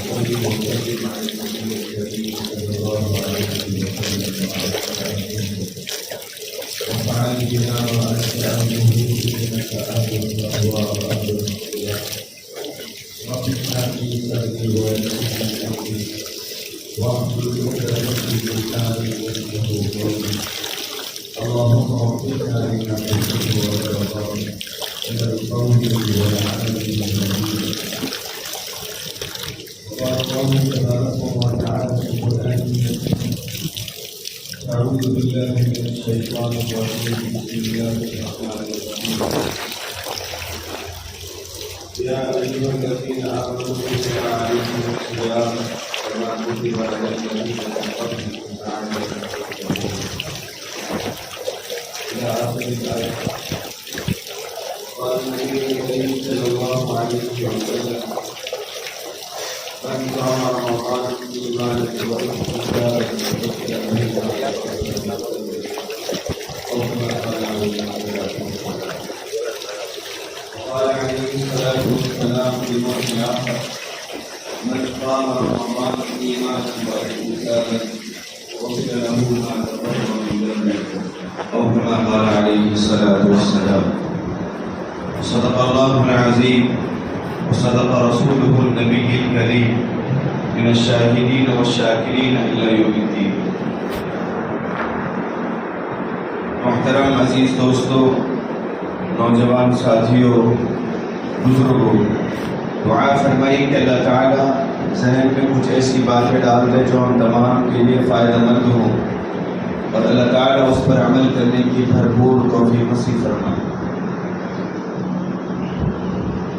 وسلم على النبي الكريم صلى الله عليه وسلم وعلى بنا وأنت أمره إنك أهل الأهواء وأهل الاختلاف رب اشرح لي صدري ويسر لي أمري واحلل عقدة من لساني يفقهوا قولي اللهم وفقنا لما تحب وترضى من القول والعمل والعمل. قال الله تبارك وتعالى في القرآن أعوذ بالله من الشيطان الرجيم بسم الله الرحمن الرحيم يا أيها الذين آمنوا كتب عليكم الصيام كما كتب على الذين من قبلكم لعلكم تتقون إلى آخر الآية. قال النبي صلى الله عليه وسلم من صام رمضان إيمانا واحتسابا غفر له ما تقدم من ذنبه أو كما قال عليه الصلاة والسلام. وقال عليه الصلاة والسلام في موضع آخر من صام رمضان إيمانا واحتسابا غفر له ما تقدم من ذنبه أو كما قال عليه الصلاة والسلام. صدق الله العظيم وصدق رسوله النبي الكريم من الشاهدين والشاكرين إلى يوم الدين. محترم عزیز دوستو، نوجوان ساتھیوں، بزرگوں، دعا فرمائی کہ اللہ تعالیٰ ذہن میں کچھ ایسی باتیں ڈال دے جو ہم تمام کے لیے فائدہ مند ہوں اور اللہ تعالیٰ اس پر عمل کرنے کی بھرپور توفیق نصیب فرمائے۔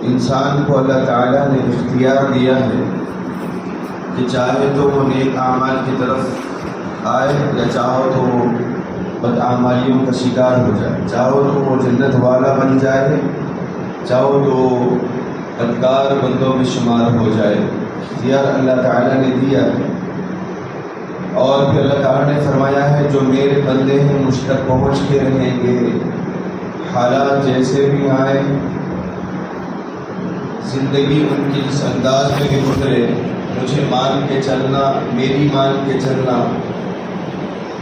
انسان کو اللہ تعالیٰ نے اختیار دیا ہے کہ چاہے تو وہ نیک اعمال کی طرف آئے یا چاہو تو وہ بدعمالیوں کا شکار ہو جائے، چاہو تو وہ جنت والا بن جائے، چاہو تو بدکار بندوں میں شمار ہو جائے۔ اختیار اللہ تعالیٰ نے دیا ہے اور پھر اللہ تعالیٰ نے فرمایا ہے جو میرے بندے ہیں مجھ تک پہنچ کے رہیں گے، حالات جیسے بھی آئیں، زندگی ان کی اس انداز میں بھی گزرے، مجھے مان کے چلنا، میری مان کے چلنا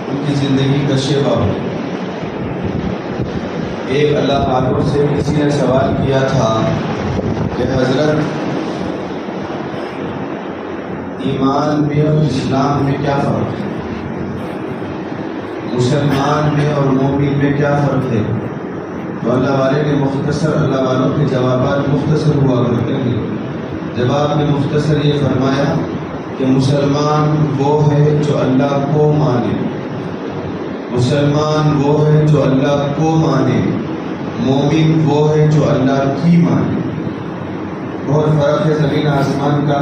ان کی زندگی کا شیوا ہو۔ ایک اللہ تعالیٰ سے کسی نے سوال کیا تھا کہ حضرت ایمان میں اور اسلام میں کیا فرق ہے، مسلمان میں اور مومن میں کیا فرق ہے؟ تو اللہ والے نے مختصر، اللہ والوں کے جوابات مختصر ہوا کرتے ہیں۔ جواب میں مختصر یہ فرمایا کہ مسلمان وہ ہے جو اللہ کو مانے، مسلمان وہ ہے جو اللہ کو مانے، مومن وہ ہے جو اللہ کی مانے۔ بہت فرق ہے زمین آسمان کا۔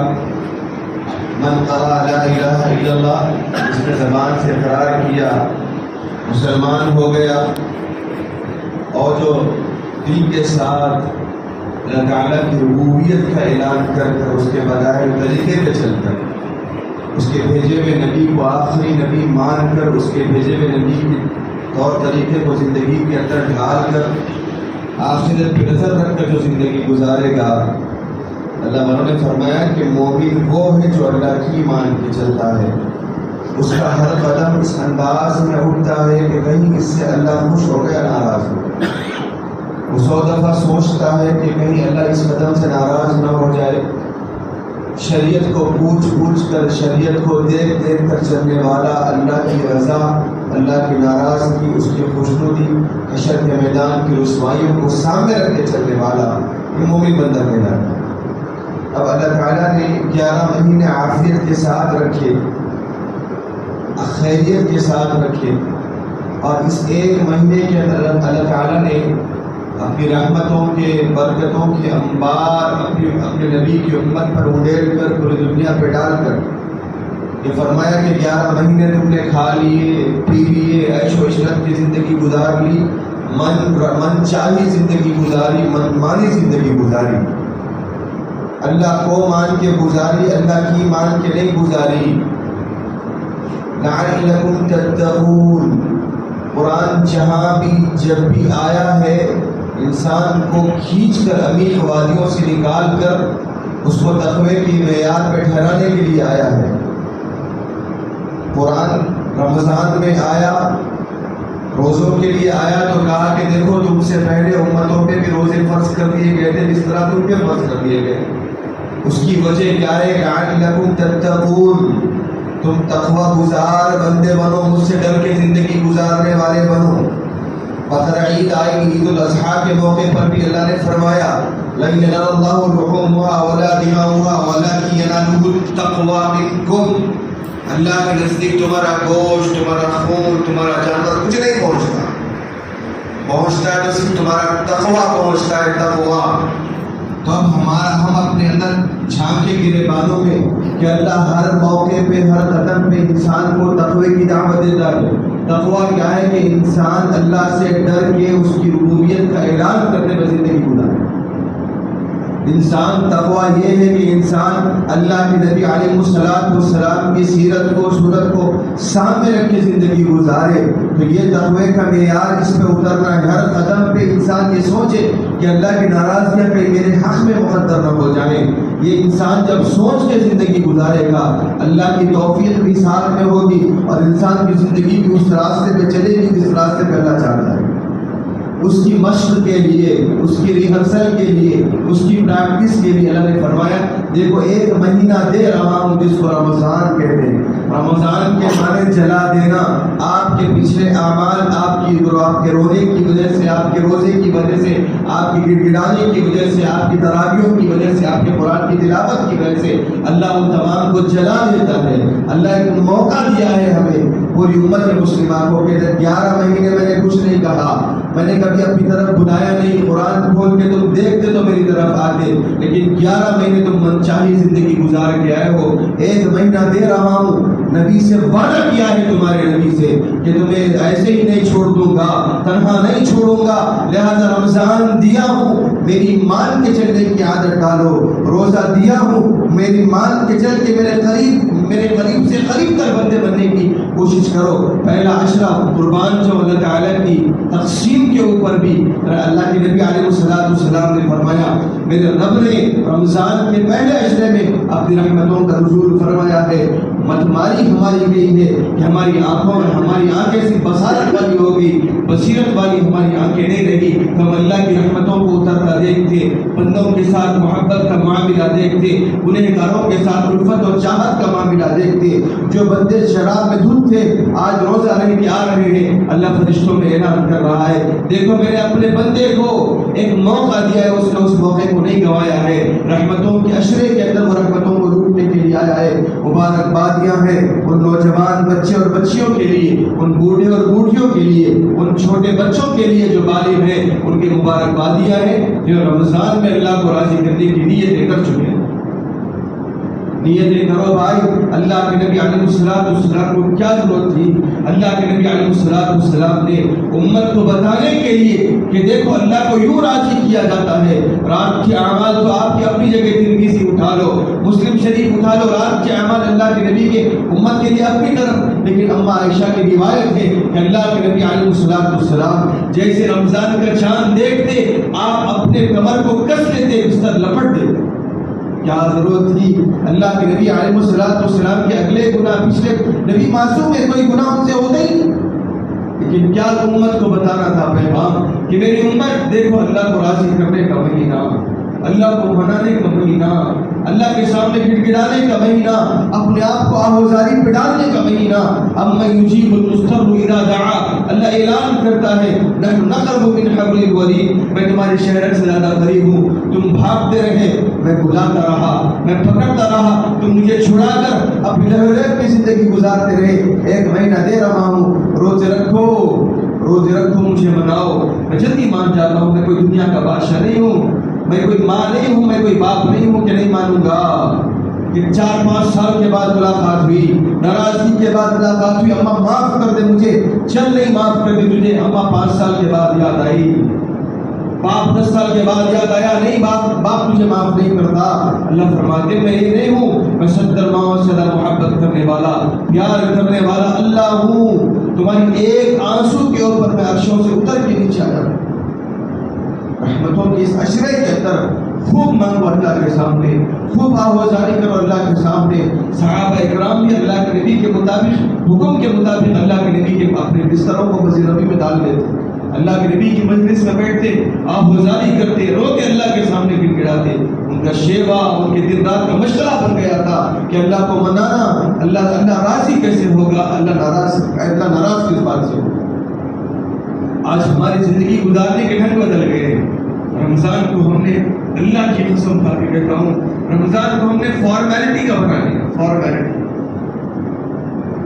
من قرأ لا الہ الا اللہ، جس نے زبان سے اقرار کیا مسلمان ہو گیا، اور جو دل کے ساتھ اللہ تعالیٰ کی ربوبیت کا اعلان کر کر اس کے بظاہر طریقے پہ چل کر، اس کے بھیجے ہوئے نبی کو آخری نبی مان کر، اس کے بھیجے ہوئے نبی کے طور طریقے کو زندگی کے اندر ڈھال کر، آخرت پہ نظر رکھ کر جو زندگی گزارے گا، اللہ والوں نے فرمایا کہ مومن وہ ہے جو اللہ کی مان کے چلتا ہے۔ اس کا ہر قدم اس انداز میں اٹھتا ہے کہ کہیں اس سے اللہ خوش ہو گیا، ناراض ہو گیا۔ وہ 100 دفعہ سوچتا ہے کہ کہیں اللہ اس قدم سے ناراض نہ ہو جائے۔ شریعت کو پوچھ پوچھ کر، شریعت کو دیکھ دیکھ کر چلنے والا، اللہ کی رضا، اللہ کی ناراضگی، اس کی خوشنودی، حشر کے میدان کی رسوائیوں کو سامنے رکھ کے چلنے والا یہ مومن بندہ کہلاتا ہے۔ اب اللہ تعالیٰ نے 11 مہینے عافیت کے ساتھ رکھے، خیریت کے ساتھ رکھے، اور اس ایک مہینے کے اندر اللہ تعالیٰ نے اپنی رحمتوں کے، برکتوں کے انبار اپنے نبی کی امت پر اڈیل کر پوری دنیا پہ ڈال کر یہ فرمایا کہ 11 مہینے تم نے کھا لیے، پی لیے، عیش و عشرت کی زندگی گزار لی، من چاہی زندگی گزاری، من مانی زندگی گزاری، اللہ کو مان کے گزاری، اللہ کی مان کے نہیں گزاری۔ لعلکم تتقون، قرآن جہاں بھی جب بھی آیا ہے انسان کو کھینچ کر عمیق وادیوں سے نکال کر اس کو تقوی کی معیار پہ ٹھہرانے کے لیے آیا ہے۔ قرآن رمضان میں آیا، روزوں کے لیے آیا تو کہا کہ دیکھو تم سے پہلے امتوں پہ بھی روزے فرض کر دیے گئے تھے جس طرح تم پہ فرض کر دیے گئے۔ اس کی وجہ کیا ہے؟ لعلکم تتقون، تم تقوی گزار بندے بنو، مجھ سے ڈر کے زندگی گزارنے والے بنو۔ بقرہ عید آئی، عید الاضحیٰ کے موقع پر بھی اللہ نے فرمایا لن ينال الله لحومها ولا دماؤها ولكن يناله التقوى منكم، اللہ کے نزدیک تمہارا گوشت، تمہارا خون، تمہارا جانور کچھ نہیں پہنچتا ہے تو صرف تمہارا تقوی پہنچتا ہے، تقوی۔ تو اب ہم اپنے اندر جھانکے گریبانوں میں کہ اللہ ہر موقع پہ، ہر قدم پہ انسان کو تقوی کی دعوت دیتا ہے۔ تقوی کیا ہے؟ کہ انسان اللہ سے ڈر کے اس کی ربوبیت کا اعلان کرنے میں زندگی گزارے۔ انسان تقوی یہ ہے کہ انسان اللہ کے نبی علیہ السلام کی سیرت کو، صورت کو سامنے رکھ کے زندگی گزارے۔ تو یہ تقوی کا معیار اس پہ اترنا ہے۔ ہر قدم پہ انسان یہ سوچے کہ اللہ کی ناراضگیاں کہیں میرے حق میں مقدر نہ ہو جائیں۔ یہ انسان جب سوچ کے زندگی گزارے گا، اللہ کی توفیق بھی ساتھ میں ہوگی اور انسان کی زندگی بھی اس راستے پہ چلے گی جس راستے پہ اللہ چاہتا ہے۔ اس کی مشق کے لیے، اس کی ریہرسل کے لیے، اس کی پریکٹس کے لیے اللہ نے فرمایا دیکھو ایک مہینہ دے رہا ہوں جس کو رمضان کہتے ہیں۔ رمضان کے معنی جلا دینا۔ آپ کے پچھلے اعمال، آپ کے رونے کی وجہ سے، آپ کے روزے کی وجہ سے، آپ کی گڑ گڑانے کی وجہ سے، آپ کی تراویحوں کی وجہ سے، آپ کے قرآن کی تلاوت کی وجہ سے اللہ ان تمام کو جلا دیتا ہے۔ اللہ ایک موقع دیا ہے ہمیں پوری امت مسلمہ کو کہ 11 مہینے میں نے کچھ نہیں کہا، میں نے کبھی اپنی طرف بلایا نہیں، قرآن کھول کے تم دیکھتے تو میری طرف آتے، لیکن 11 مہینے تم منچاہی زندگی گزار کے آئے ہو۔ ایک مہینہ دے رہا ہوں، نبی سے وعدہ کیا ہے تمہارے نبی سے کہ تمہیں ایسے ہی نہیں چھوڑ دوں گا، تنہا نہیں چھوڑوں گا، لہذا رمضان دیا ہوں میری مان کے چلنے کی عادت ڈالو، روزہ دیا ہوں میری مان کے چل کے میرے قریب سے قریب تر بندے بننے کی کوشش کرو۔ پہلا عشرہ قربان جو اللہ تعالیٰ کی تقسیم کے اوپر بھی اللہ کے نبی علیہ السلام نے فرمایا، میرے رب نے رمضان کے پہلے عشرے میں اپنی رحمتوں کا نزول فرمایا ہے۔ متماری ہماری گئی ہے کہ ہماری آنکھوں میں، ہماری آنکھیں صرف بصارت والی ہوگی، بصیرت والی ہماری آنکھیں نہیں رہی۔ ہم اللہ کی رحمتوں کو اترتا دیکھتے، بندوں کے ساتھ محبت کا معاملہ دیکھتے، گنہگاروں کے ساتھ الفت اور چاہت کا معاملہ دیکھتے۔ جو بندے شراب میں دھت تھے آج روزہ رہ کے آ رہے ہیں، اللہ فرشتوں میں اعلان کر رہا ہے دیکھو میں نے اپنے بندے کو ایک موقع دیا ہے، اس نے اس موقع کو نہیں گنوایا ہے۔ رحمتوں کے عشرے کے اندر وہ رحمتوں کو لوٹنے کے لیے آیا ہے۔ مبارکبادیاں ہیں ان نوجوان بچے اور بچیوں کے لیے، ان بوڑھے اور بوڑھیوں کے لیے، ان چھوٹے بچوں کے لیے جو بالغ ہیں، ان کی مبارکبادیاں ہیں جو رمضان میں اللہ کو راضی کرنے کی نیتیں کر چکے ہیں۔ نیتیں کرو بھائی۔ اللہ کے نبی علیہ السلام کو کیا ضرورت تھی؟ اللہ کے نبی علیہ السلام نے امت کو بتانے کے لیے کہ دیکھو اللہ کو یوں راضی کیا جاتا ہے۔ رات کے اعمال تو آپ کی اپنی جگہ ترمذی اٹھا لو، مسلم شریف اٹھا لو، رات کے اعمال اللہ کے نبی کے امت کے لیے اپنی طرف، لیکن اما عائشہ کی روایت ہے کہ اللہ کے نبی علیہ السلام جیسے رمضان کا چاند دیکھتے آپ اپنے کمر کو کس لیتے، بستر لپٹ دیتے۔ کیا ضرورت تھی؟ اللہ کے نبی علیہ السلام کے اگلے گناہ، پچھلے نبی معصوم ہے، کوئی گناہ ان سے ہوتا ہی نہیں، لیکن کیا امت کو بتانا تھا پیغام کہ میری امت دیکھو اللہ کو راضی کرنے کا مہینہ، اللہ کو منانے کا مہینہ، اللہ کے سامنے گڑگڑانے کا مہینہ، اپنے آپ کو آہوزاری پہ ڈالنے کا مہینہ۔ اما یجیب المضطر اذا دعا، اللہ اعلان کرتا ہے نحن نقرب من حبل الورید، میں تمہارے شہر سے زیادہ قریب ہوں، تم بھاگتے رہے میں بلاتا رہا، میں پکڑتا رہا، تم مجھے چھڑا کر اپنی لہر کی زندگی گزارتے رہے۔ ایک مہینہ دے رہا ہوں، روزے رکھو مجھے مناؤ۔ میں جلدی مان جاتا ہوں، میں کوئی دنیا کا بادشاہ نہیں ہوں، میں کوئی ماں نہیں ہوں، میں کوئی باپ نہیں ہوں کہ نہیں مانوں گا۔ کہ 4-5 سال کے بعد ملاقات ہوئی، ناراضگی کے بعد ملاقات ہوئی، اماں معاف کر دے مجھے، چل نہیں معاف کر دی تجھے، اماں 5 سال کے بعد یاد آئی، باپ 10 سال کے بعد یاد آیا، نہیں باپ تجھے معاف نہیں کرتا۔ اللہ فرماتے میں یہ نہیں ہوں، میں 70 ماؤں سے زیادہ محبت کرنے والا، پیار کرنے والا اللہ ہوں۔ تمہاری ایک آنسو کے اوپر میں عرشوں سے اتر کے نیچے آ جاتا ہوں۔ رحمتوں کی اس عشرے کے اندر خوب مانگو اللہ کے سامنے، خوب آوازاری کرو اللہ کے سامنے۔ صحابہ اکرام بھی اللہ کے نبی کے مطابق، حکم کے مطابق اللہ کے نبی کے اپنے بستروں کو مسجد نبی میں ڈال دیتے، اللہ کے نبی کی مجلس میں بیٹھتے، آوازاری کرتے، روتے اللہ کے سامنے گر گڑاتے۔ ان کا شیوا، ان کے دن رات کا مشورہ بن گیا تھا کہ اللہ کو منانا، اللہ راضی کیسے ہوگا، اللہ ناراض کس بات سے ہوگا۔ آج ہماری زندگی گزارنے کے ڈھنگ بدل گئے۔ رمضان کو ہم نے، اللہ کی قسم کھا کے کہتا ہوں، رمضان کو ہم نے فارمیلٹی کا بنا لیا، فارمیلٹی۔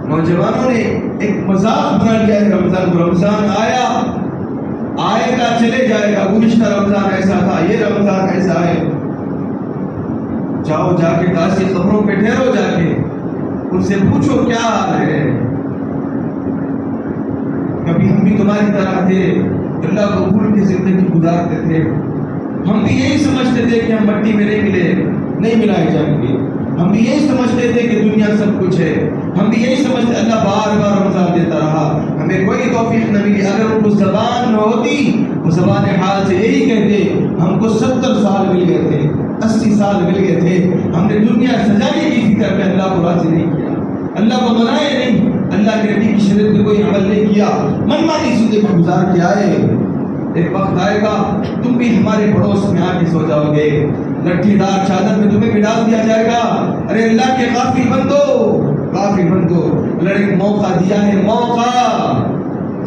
نوجوانوں نے ایک مذاق بنا لیا ہے رمضان کو۔ رمضان آئے گا چلے جائے گا، گزشتہ رمضان ایسا تھا، یہ رمضان ایسا ہے۔ جاؤ جا کے تازی خبروں پہ ٹھہرو، جا کے ان سے پوچھو کیا حال ہے۔ کبھی ہم بھی تمہاری طرح تھے، اللہ کو بھول کے زندگی گزارتے تھے۔ ہم بھی یہی سمجھتے تھے کہ ہم مٹی میں نہیں ملائے جائیں گے۔ ہم بھی یہی سمجھتے تھے کہ دنیا سب کچھ ہے۔ ہم بھی یہی سمجھتے، اللہ بار بار رمضان دیتا رہا، ہمیں کوئی توفیق نہ ملی۔ اگر ان کو زبان نہ ہوتی، وہ زبان حال سے یہی کہتے، ہم کو 70 سال مل گئے تھے، 80 سال مل گئے تھے، ہم نے دنیا سجانے کی فکر میں اللہ کو راضی نہیں کیا، اللہ کو منائے نہیں، اللہ کے نبی کی شریعت میں کوئی عمل نہیں کیا، منمانی زندگی گزار کے آئے۔ ایک وقت آئے گا تم بھی ہمارے پڑوس میں آ کے سو جاؤ گے، لٹھی دار چادر میں تمہیں بھی ڈال دیا جائے گا۔ ارے اللہ کے غافل بندو، اللہ نے موقع دیا ہے، موقع،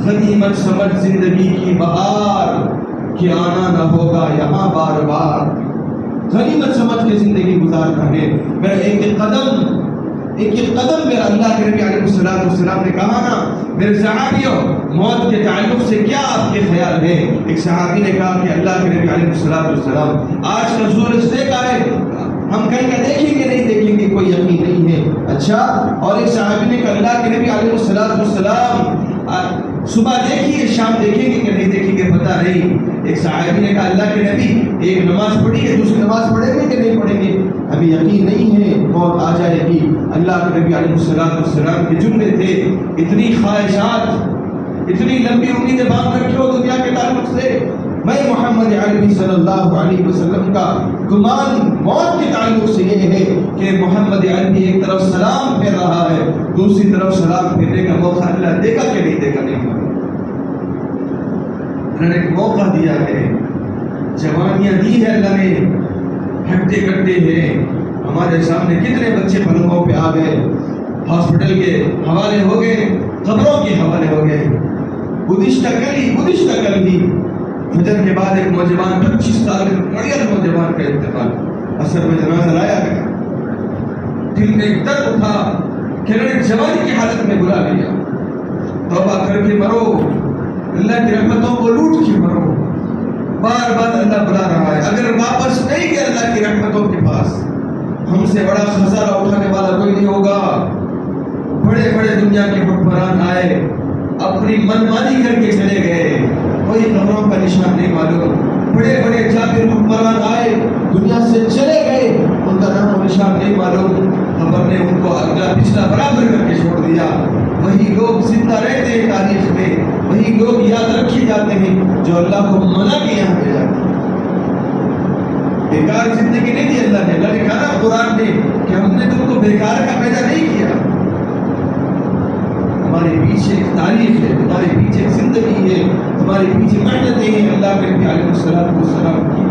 غنیمت سمجھ زندگی کی بہار کہ آنا نہ ہوگا یہاں بار بار۔ غنیمت سمجھ کے زندگی گزارنا ہے۔ میرا ایک قدم میرا، اللہ کے نبی علیہ السلام نے کہا نا، میرے صحابیوں موت کے تعلق سے کیا آپ کے خیال ہے؟ ایک صحابی نے کہا کہ اللہ کے نبی علیہ السلام آج کا سورج دیکھا ہے، ہم کہیں گے دیکھیں گے نہیں دیکھیں گے، کوئی یقین نہیں ہے۔ اچھا، اور ایک صحابی نے کہا اللہ کے نبی علیہ السلام صبح دیکھیے، شام دیکھیں گے کہ نہیں دیکھیں گے، پتہ نہیں۔ ایک صحابی نے کہا اللہ کے نبی ایک نماز پڑھی ہے، دوسری نماز پڑھیں گے کہ نہیں پڑھیں گے، ابھی یقین نہیں ہے، موت آ جائے گی۔ اللہ کے نبی علیہ السلام کے جملے تھے، اتنی خواہشات، اتنی لمبی امیدیں باندھ رکھی ہو دنیا کے تعلق سے۔ میں محمد عربی صلی اللہ علیہ وسلم کا گمان موت کے تعلق سے یہ ہے کہ محمد عربی ایک طرف سلام پھیر رہا ہے، دوسری طرف سلام پھیرنے کا موقع اللہ دے گا کہ نہیں دے گا؟ نہیں، اللہ نے ایک موقع دیا ہے، جوانیاں دی ہے اللہ نے، ہٹتے کٹتے ہیں۔ ہمارے سامنے کتنے بچے پلنگوں پہ آ گئے، ہاسپٹل کے حوالے ہو گئے، قبروں کے حوالے ہو گئے۔ گزشتہ کل ہی فجر کے بعد ایک نوجوان 25 سال کے بڑھیا نوجوان کا انتقال، اثر میں جنازہ لایا گیا، دل میں ایک درد تھا کہ انہوں نے جوانی کی حالت میں بلا لیا۔ توبہ کر کے مرو، اللہ کی رحمتوں کو لوٹ کے مرو، بار بار اللہ بلا رہا ہے۔ اگر واپس نہیں گئے اللہ کی رحمتوں کے پاس، ہم سے بڑا خسارہ اٹھانے والا کوئی نہیں ہوگا۔ بڑے بڑے دنیا کے حکمران آئے، اپنی منمانی کر کے چلے گئے، کوئی قبروں کا نشان نہیں معلوم۔ بڑے بڑے جابر حکمران آئے، دنیا سے چلے گئے، ان کا نام و نشان نہیں معلوم، قبر نے ان کو اگلا پچھلا برابر کر کے چھوڑ دیا۔ وہی لوگ زندہ رہتے ہیں تاریخ میں، وہی لوگ یاد رکھے جاتے ہیں جو اللہ کو منع کے یہاں پہ جاتے ہیں۔ بیکار زندگی نہیں دی اللہ نے کہا نا قرآن میں کہ ہم نے تم کو بیکار کا پیدا نہیں کیا۔ ہمارے پیچھے ایک تاریخ ہے، ہمارے پیچھے ایک زندگی ہے، ہمارے پیچھے محنتیں ہیں اللہ کے نبی علیہ السلام کی۔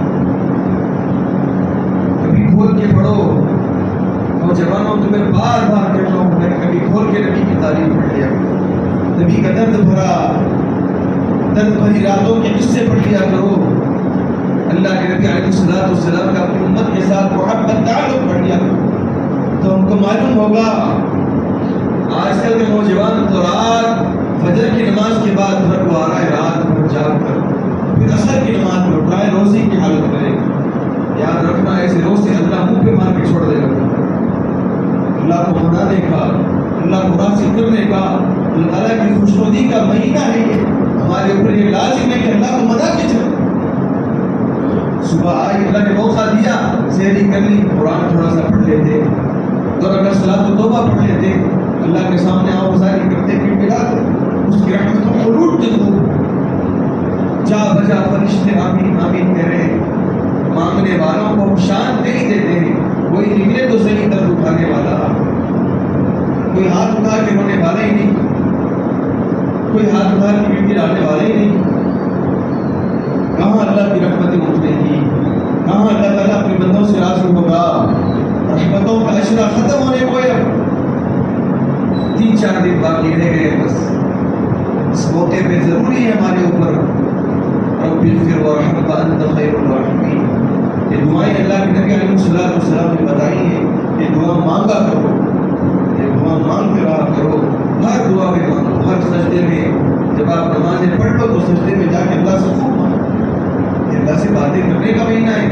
کبھی کھول کے پڑھو، نوجوانوں تمہیں بار بار کہتا ہوں، میں کبھی کھول کے نبی کی تعریف پڑھ لیا، نبی کا درد بھری راتوں کے قصے پڑھ لیا کرو، اللہ کے نبی علیہ السلام کا اپنی امت کے ساتھ محبت تعلق پڑھ لیا کرو، تو ہم کو معلوم ہوگا۔ آج کل کے نوجوان تو رات فجر کی نماز کے بعد گھر کو آ رہا ہے، رات بھر جاگ کر پھر عصر کی نماز میں اٹھائے، روزے کی حالت کرے۔ یاد رکھنا ایسے روزے اللہ منہ پہ مار کے چھوڑ دے گا۔ اللہ کو منانے کا، اللہ کو راضی کرنے کا، اللہ تعالیٰ کی خوشنودی کا مہینہ ہے یہ، ہمارے اوپر یہ لازم ہے کہ اللہ کو منا کے چلیں۔ صبح آئی، اللہ نے موقع دیا، سحری کر لی، قرآن تھوڑا سا پڑھ لیتے، اور اگر صلاۃ و توبہ پڑھ لیتے، اللہ کے سامنے آوازاری کرتے کہ بلاتے، اس کی رحمتوں کو لوٹتے تو جا بجا فرشتے آمین آمین کہہ رہے، مانگنے والوں کو شان نہیں دیتے ہیں. کوئی نکلے تو صحیح درد اٹھانے والا, کوئی ہاتھ اٹھا کے رونے والا ہی نہیں, کوئی ہاتھ اٹھا کے مٹی ڈالنے والا ہی نہیں. کہاں اللہ کی رحمتیں اترے گی, کہاں اللہ تعالیٰ اپنے بندوں سے راضی ہوگا. رحمتوں کا اشرا ختم ہونے کو ہے, 3-4 دن باقی رہ گئے بس. اس موقع پہ ضروری ہے ہمارے اوپر رب اغفر وارحم وانت خیر الراحمین. یہ دعائیں اللہ کے نبی علیہ السلام نے بتائی ہیں. یہ دعا مانگا کرو, یہ دعا مانگ کے رہا کرو. ہر دعا میں مانگو, ہر سجدے میں جب آپ نمازیں پڑھ لو تو سجدے میں جا کے اللہ سے خوب مانگو. یہ اللہ سے باتیں کرنے کا مہینہ ہے.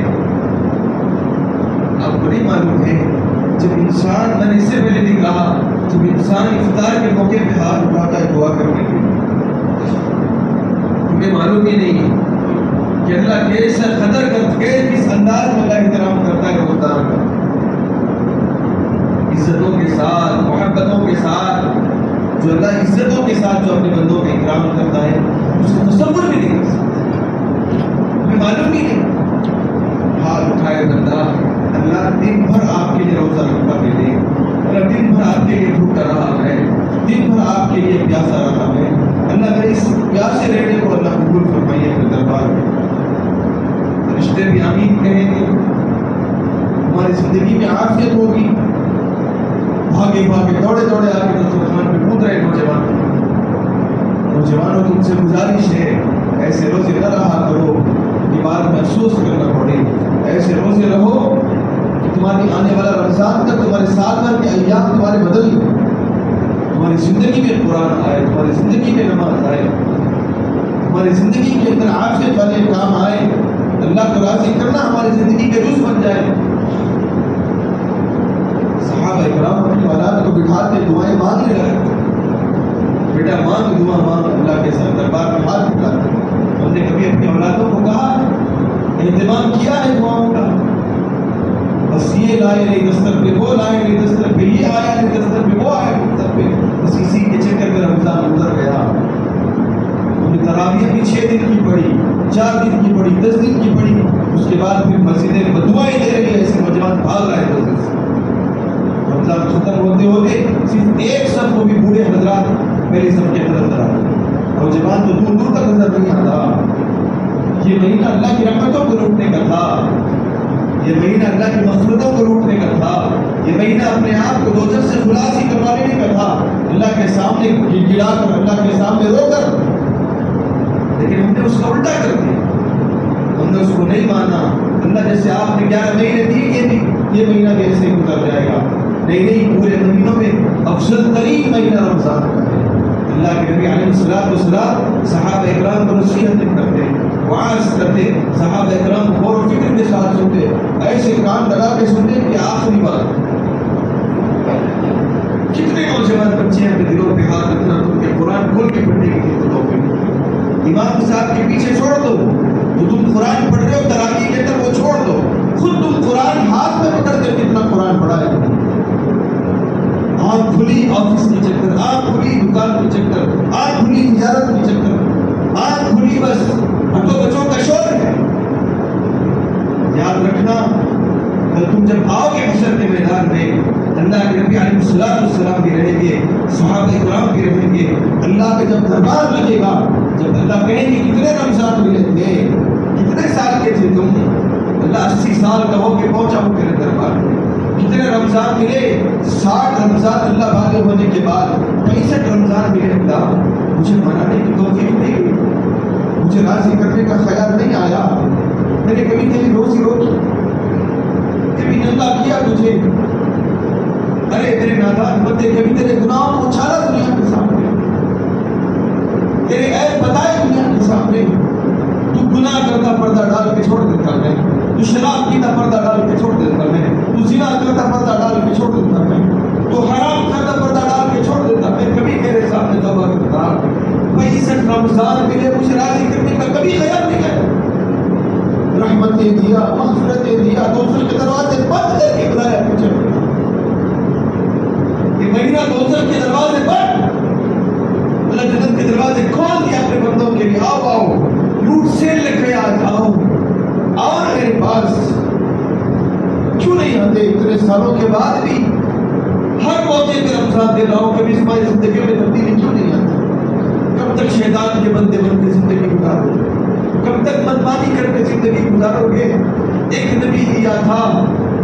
آپ کو نہیں معلوم ہے جب انسان, میں نے اس سے پہلے نہیں کہا, جب انسان افطار کے موقع پہ ہاتھ اٹھاتا ہے دعا کرنے کے لیے, تمہیں معلوم ہی نہیں کہ اللہ کیسا قدر کرتے ہیں, کس انداز میں اللہ احترام کرتا ہے روزدار کا. عزتوں کے ساتھ, محبتوں کے ساتھ, جو اللہ عزتوں کے ساتھ جو اپنے بندوں کا اکرام کرتا ہے اس کو تصور بھی نہیں کر سکتا. تمہیں معلوم ہی نہیں. ہاتھ اٹھائے بندہ, اللہ دن بھر آپ کے لیے روزہ رکھا کے دے, اللہ دن بھر آپ کے لیے بھوکا رہا ہے, دن بھر آپ کے لیے پیاسا رہا ہے. اللہ میرے اس پیاسے رہنے کو اللہ قبول فرمائیے اپنے دربار میں. رشتے بھی آمین کہیں گے, ہماری زندگی میں عافیت ہوگی. بھاگے بھاگے دوڑے دوڑے آ کے دسترخوان پہ کود رہے نوجوانوں تم سے گزارش ہے ایسے روزے نہ رہا کرو کہ بعد میں افسوس کرنا پڑے. ایسے روزے رہو کہ تمہاری آنے والا رمضان تک تمہارے سال بھر کے ایام تمہارے بدل گئے, تمہاری زندگی میں قرآن آئے, تمہاری زندگی میں نماز آئے, ہماری زندگی کے اندر عافیت والے کام آئے. اللہ کو راضی کرنا ہماری زندگی کے جز بن جائے. صحابہ اکرام اپنی اولاد کو بٹھا کے دعائیں مانگنے لگے. بیٹا مانگ, دعا مانگ, اللہ کے سر دربار میں ہاتھ اٹھاتے. ہم نے کبھی اپنی اولادوں کو کہا, اہتمام کیا ہے دعاؤں کا, بس یہ لائے نہیں دستر پہ, وہ لائے نہیں دستر پہ, یہ آیا نہیں دستر پہ, وہ آیا نہیں دستر پہ, بس اسی کے چکر میں رمضان گزر گیا. ہم نے تراویح بھی 6 دن کی پڑھی, 4 دن کی پڑھی, 10 دن کی پڑھی. اس کے بعد پھر مسجدیں بدعائیں دے رہی ہے, ایسے نوجوان بھاگ رہے ہیں روزے سے. رمضان ختم ہوتے ہوتے صرف ایک صف کو بھی بوڑھے حضرات پہلی صف کے اندر نظر آتے, نوجوان تو دور دور تک نظر نہیں آتا. یہ مہینہ اللہ کی رحمتوں کو لوٹنے کا تھا, یہ مہینہ اللہ کی مغفرتوں کو لوٹنے کا تھا, یہ مہینہ اپنے آپ کو دوزخ سے خلاصی کروا لینے کا تھا, اللہ کے سامنے گڑا کر, اللہ کے سامنے رو کر. لیکن ہم نے اس کا الٹا کر دیا, ہم نے اس کو نہیں مانا. اللہ جیسے آپ نے 11 مہینے دیے, یہ مہینہ بھی ایسے گزر جائے گا. نہیں, پورے مہینوں میں افضل ترین مہینہ رمضان کا ہے. اللہ کے نبی علیہ السلام صحابہ اکرام کو نصیحت کرتے, وعظ کرتے, صحابہ اکرام غور و فکر کے ساتھ سنتے, ایسے کان لگا کے سنتے کہ آخری بات. کتنے نوجوان بچے اپنے دلوں پہ ہاتھ رکھنا, تم کے قرآن کھول کے پڑھنے کی توفیق. امام صاحب کے پیچھے چھوڑ دو, تو تم قرآن پڑھ رہے ہو تراویح کے اندر, وہ چھوڑ دو. خود تم قرآن ہاتھ میں پکڑ کے کتنا قرآن پڑھا ہے. آنکھ کھلی آفس کے چکر, آنکھ کھلی دکان کے چکر, آنکھ کھلی تجارت کے چکر, آنکھ کھلی بس ہٹو بچوں کا شور ہے. یاد رکھنا, کل تم جب آؤ گے حشر کے میدان میں, اللہ کے نبی علیہ السلام بھی رہیں گے, صحابہ کرام بھی رہیں گے. اللہ کا جب دربار لگے گا, جب اللہ کہیں گے کتنے رمضان ملے تھے, کتنے سال کے تھے تم, اللہ 80 سال کا ہو کے پہنچا ہوں تیرے دربار میں. کتنے رمضان ملے, 60 رمضان اللہ بالغ ہونے کے بعد 65 رمضان ملے. اللہ مجھے منانے کی توفیق نہیں ہوئی, مجھے راضی کرنے کا خیال نہیں آیا, میں نے کبھی تیری روزی روکی, کبھی ننگا کیا تجھے. ارے میرے نادان بندے, کبھی تیرے گناہوں کو اچھالا دنیا کے سامنے, تیرے عیب بتائے دنیا کے سامنے. تو گناہ کرتا پردہ ڈال کے چھوڑ دیتا میں, تو شراب پیتا پردہ ڈال کے چھوڑ دیتا میں, تو زنا کرتا پردہ ڈال کے چھوڑ دیتا میں, تو حرام کرتا پردہ ڈال کے چھوڑ دیتا میں. کبھی میرے سامنے توبہ کرتا, 65 رمضان ملے, مجھے راضی کرنے کا کبھی خیال نہیں ہے. رحمتیں دیا, مغفرتیں دیا, دوسرے کے دروازے بند کر کے بلایا مجھے. یہ مہینہ دوسرے کے دروازے بند, اللہ جنت کے دروازے کھول دیا اپنے بندوں کے لیے. آؤ آؤ, لوٹ سیل لگ گیا, آج آؤ, آؤ نا میرے پاس, سالوں کے بعد بھی ہر موقع پہ رمضان دے رہا ہوں، کبھی ہماری زندگی میں تبدیلی کیوں نہیں آتی؟ کب تک شیطان کے بندے بن کے زندگی گزارو گے؟ کب تک منمانی کر کے زندگی گزارو گے؟ ایک نبی دیا تھا،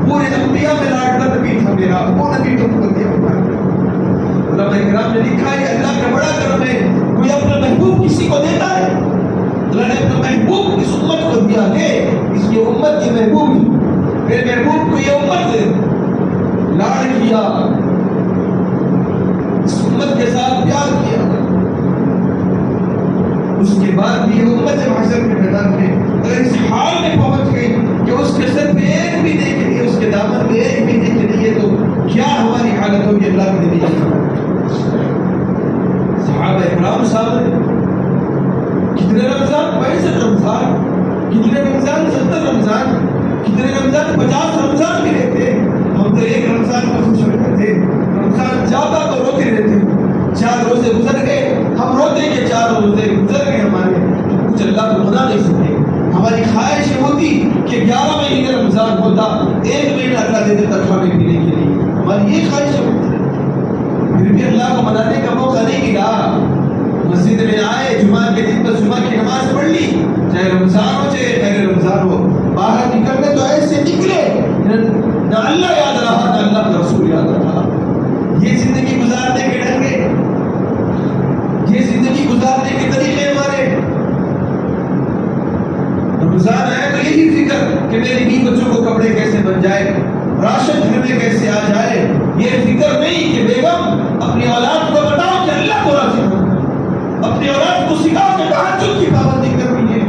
پورے انبیاء میں لاڈلا نبی تھا میرا، وہ نبی تم کو دیا ہوا ہے۔ علماء کرام نے لکھا ہے اللہ کا بڑا کرم ہے، کوئی اپنا محبوب کسی کو دیتا ہے؟ اللہ نے اپنا محبوب اس امت کو دیا ہے، اس کی امت کی محبوب میرے محبوب کو یہ امت لاڑ کیا، اس امت کے ساتھ پیار کیا، اس کے بعد بھی یہ امت محشر کے میدان میں اگر اس حال میں پہنچ گئی کہ اس کے سر پہ ایک بھی نہیں کے لیے، اس کے دامن میں ایک بھی نہیں کے لیے، تو کیا ہماری حالت ہوگی اللہ کے نبی؟ صحابہ اکرام سامنے کتنے رمضان، 65 رمضان، کتنے رمضان، 70 رمضان، کتنے رمضان، 50 رمضان بھی رہتے، ہم تو ایک رمضان کو خوش رہتے تھے، رمضان جاتا تو روتے رہتے، 4 روزے گزر گئے، ہم روتے کہ 4 روزے گزر گئے ہمارے، کچھ اللہ کو بنا نہیں سکتے۔ ہماری خواہش یہ ہوتی کہ 11 مہینے رمضان ہوتا، 1 مہینہ اللہ دے دیتا کھانے پینے کے لیے، ہماری یہ خواہش ہوتی، پھر بھی اللہ کو منانے کا موقع نہیں ملا۔ مسجد میں آئے، جمعہ کے دن پر جمعہ کی نماز پڑھ لی، چاہے رمضان ہو چاہے غیر رمضان ہو، باہر نکلنے تو ایسے نکلے نہ اللہ یاد رہا نہ اللہ کا رسول یاد رہا۔ یہ زندگی گزارنے کے ڈھنگے، یہ زندگی گزارنے کے طریقے ہمارے۔ رمضان آئے تو یہی فکر کہ میری بیوی بچوں کو کپڑے کیسے بن جائے، راشن گھر میں کیسے آ جائے، یہ فکر نہیں کہ بیگم اپنی اولاد کو بتاؤ کہ اللہ کو راضی کرو، اپنی اولاد کو سکھاؤ کہ تہجد کی پابندی کرنی ہے،